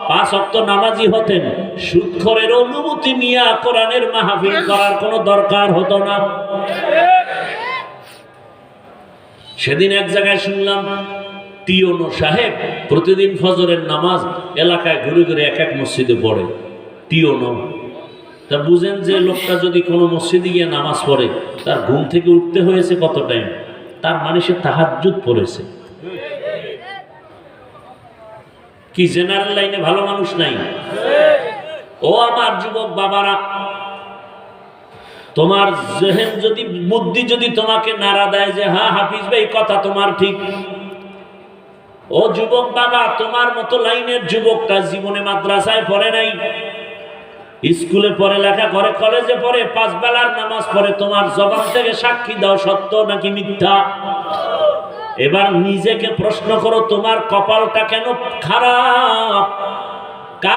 5 ওয়াক্ত নামাজি হতেন, সুদখোরের অনুমতি নিয়ে কোরআনের মাহফিল করার কোনো দরকার হতো না। সেদিন এক জায়গায় শুনলাম টিওনো সাহেব প্রতিদিন ফজরের নামাজ এলাকায় ঘুরে ঘুরে এক এক মসজিদে পড়ে। টিওনো, তা বুঝেন যে লোকটা যদি কোনো মসজিদে গিয়ে নামাজ পড়ে তার ঘুম থেকে উঠতে হয়েছে কত টাইম, তার মানে সে তাহাজ্জুদ পড়েছে। কি জেনারেল লাইনে ভালো মানুষ নাই? ও আমার যুবক বাবারা, তোমার জেহেন যদি, বুদ্ধি যদি তোমাকে নাড়া দেয় যে হ্যাঁ হাফিজ ভাই কথা তোমার ঠিক, ও যুবক বাবা, তোমার মতো লাইনের যুবকটা জীবনে মাদ্রাসায় পড়ে নাই, স্কুলে পড়ে, লেখা করে, কলেজে পড়ে, 5 বেলার নামাজ পড়ে, তোমার জবান থেকে সাক্ষী দাও সত্য নাকি মিথ্যা। এবার নিজেকে প্রশ্ন করো, তোমার কপালটা কেন খারাপ?